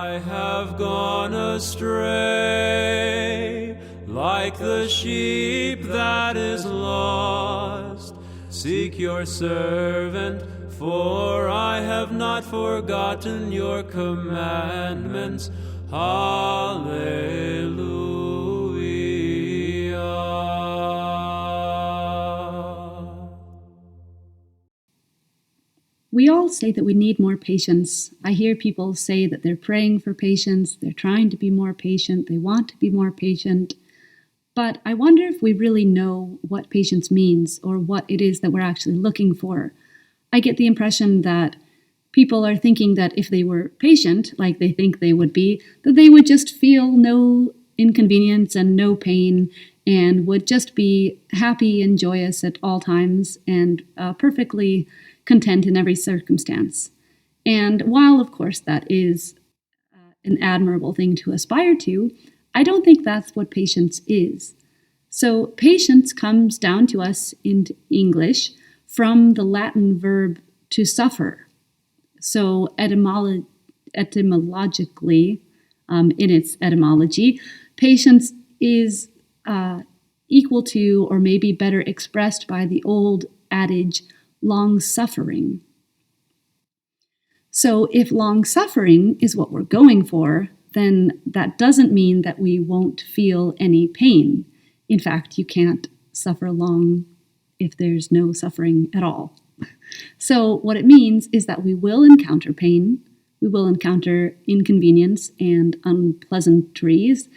I have gone astray, like the sheep that is lost. Seek your servant, for I have not forgotten your commandments. Hallelujah. We all say that we need more patience. I hear people say that they're praying for patience, they're trying to be more patient, they want to be more patient. But I wonder if we really know what patience means or what it is that we're actually looking for. I get the impression that people are thinking that if they were patient, like they think they would be, that they would just feel no inconvenience and no pain and would just be happy and joyous at all times and perfectly content in every circumstance. And while, of course, that is an admirable thing to aspire to, I don't think that's what patience is. So patience comes down to us in English from the Latin verb to suffer. So etymologically, in its etymology, patience is equal to, or maybe better expressed by the old adage, long-suffering. So if long-suffering is what we're going for, then that doesn't mean that we won't feel any pain. In fact, you can't suffer long if there's no suffering at all. So what it means is that we will encounter pain, we will encounter inconvenience and unpleasantries,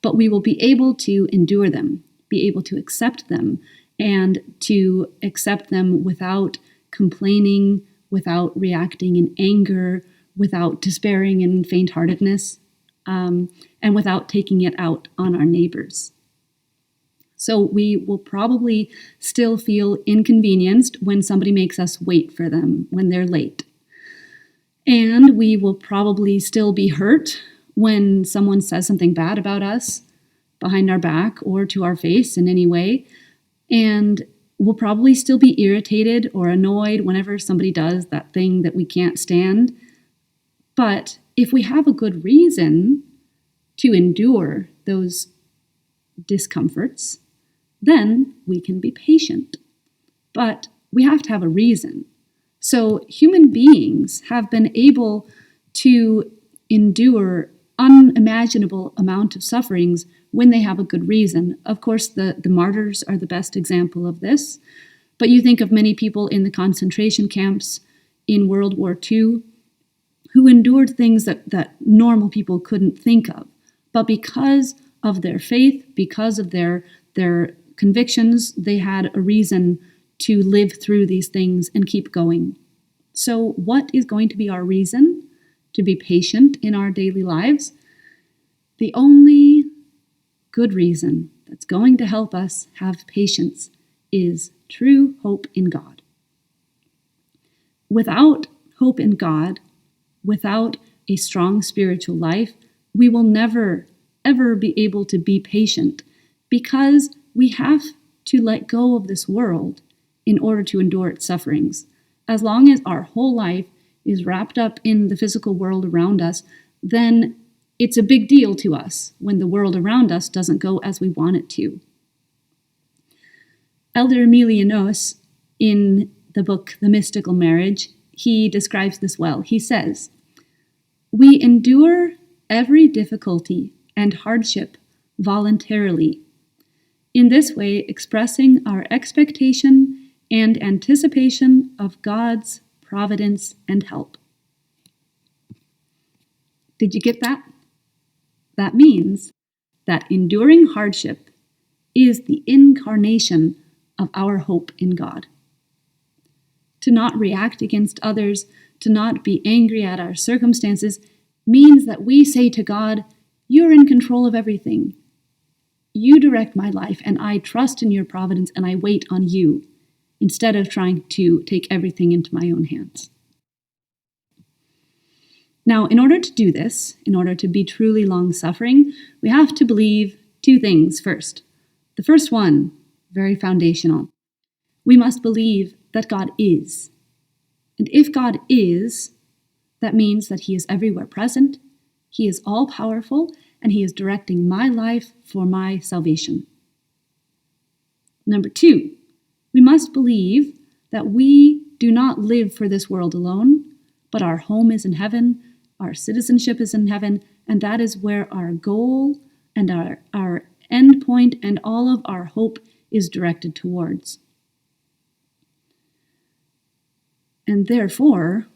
but we will be able to endure them, be able to accept them, and to accept them without complaining, without reacting in anger, without despairing in faint-heartedness, and without taking it out on our neighbors. So we will probably still feel inconvenienced when somebody makes us wait for them when they're late. And we will probably still be hurt when someone says something bad about us behind our back or to our face in any way. And we'll probably still be irritated or annoyed whenever somebody does that thing that we can't stand. But if we have a good reason to endure those discomforts, then we can be patient. But we have to have a reason. So human beings have been able to endure unimaginable amount of sufferings when they have a good reason. Of course, the martyrs are the best example of this. But you think of many people in the concentration camps in World War II who endured things that normal people couldn't think of. But because of their faith, because of their convictions, they had a reason to live through these things and keep going. So what is going to be our reason to be patient in our daily lives? The only good reason that's going to help us have patience is true hope in God. Without hope in God, without a strong spiritual life, we will never, ever be able to be patient because we have to let go of this world in order to endure its sufferings. As long as our whole life is wrapped up in the physical world around us, then it's a big deal to us when the world around us doesn't go as we want it to. Elder Aimilianos, in the book The Mystical Marriage, he describes this well. He says, "We endure every difficulty and hardship voluntarily, in this way expressing our expectation and anticipation of God's providence and help." Did you get that? That means that enduring hardship is the incarnation of our hope in God. To not react against others, to not be angry at our circumstances, means that we say to God, "You're in control of everything. You direct my life, and I trust in your providence, and I wait on you," instead of trying to take everything into my own hands. Now, in order to do this, in order to be truly long-suffering, we have to believe two things first. The first one, very foundational. We must believe that God is. And if God is, that means that he is everywhere present, He is all powerful, and He is directing my life for my salvation. Number 2, we must believe that we do not live for this world alone, but our home is in heaven, our citizenship is in heaven, and that is where our goal and our end point and all of our hope is directed towards. And therefore,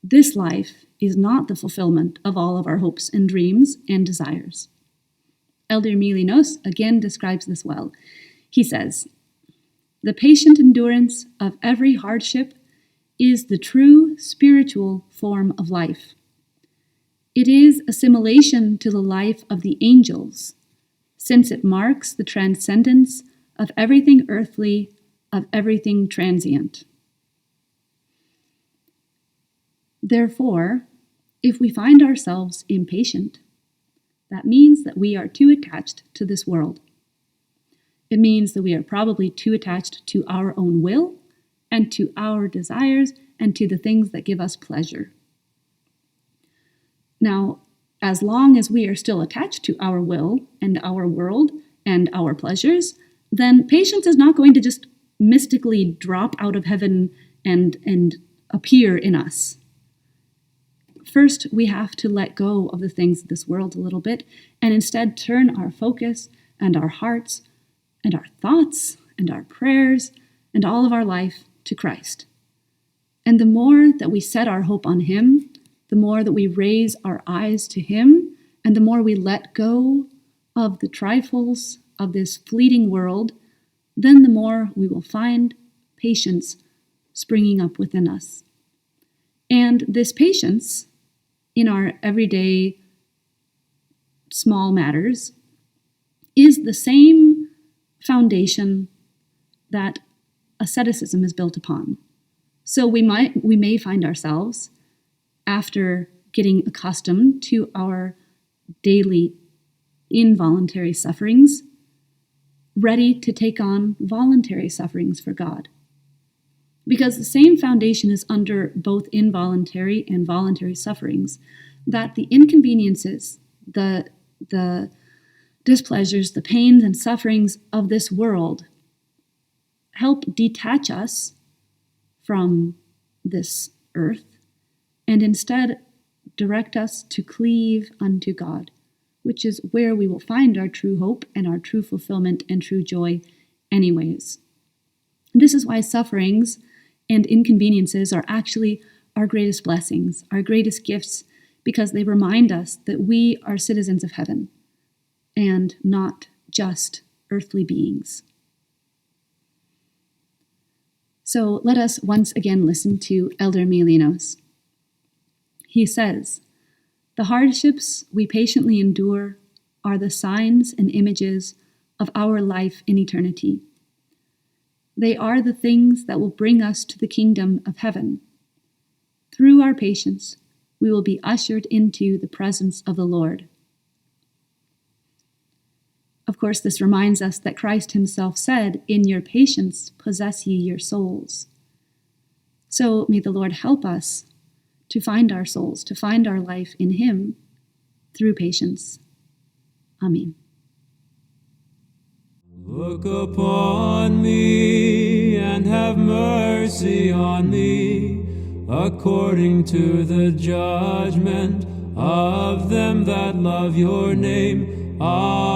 this life is not the fulfillment of all of our hopes and dreams and desires. Elder Aimilianos again describes this well. He says, "The patient endurance of every hardship is the true spiritual form of life. It is assimilation to the life of the angels, since it marks the transcendence of everything earthly, of everything transient. Therefore, if we find ourselves impatient, that means that we are too attached to this world. It means that we are probably too attached to our own will and to our desires and to the things that give us pleasure. Now, as long as we are still attached to our will and our world and our pleasures, then patience is not going to just mystically drop out of heaven and appear in us. First, we have to let go of the things of this world a little bit and instead turn our focus and our hearts and our thoughts and our prayers and all of our life to Christ. And the more that we set our hope on Him, the more that we raise our eyes to Him, and the more we let go of the trifles of this fleeting world, then the more we will find patience springing up within us. And this patience in our everyday small matters is the same foundation that asceticism is built upon. So we may find ourselves, after getting accustomed to our daily involuntary sufferings, ready to take on voluntary sufferings for God. Because the same foundation is under both involuntary and voluntary sufferings, that the inconveniences, the displeasures, the pains and sufferings of this world help detach us from this earth and instead direct us to cleave unto God, which is where we will find our true hope and our true fulfillment and true joy anyways. This is why sufferings and inconveniences are actually our greatest blessings, our greatest gifts, because they remind us that we are citizens of heaven and not just earthly beings. So let us once again listen to Elder Aimilianos. He says, "The hardships we patiently endure are the signs and images of our life in eternity. They are the things that will bring us to the kingdom of heaven. Through our patience, we will be ushered into the presence of the Lord." Of course, this reminds us that Christ Himself said, "In your patience possess ye your souls." So may the Lord help us to find our souls, to find our life in Him through patience. Amen. Look upon me and have mercy on me, according to the judgment of them that love your name. Amen.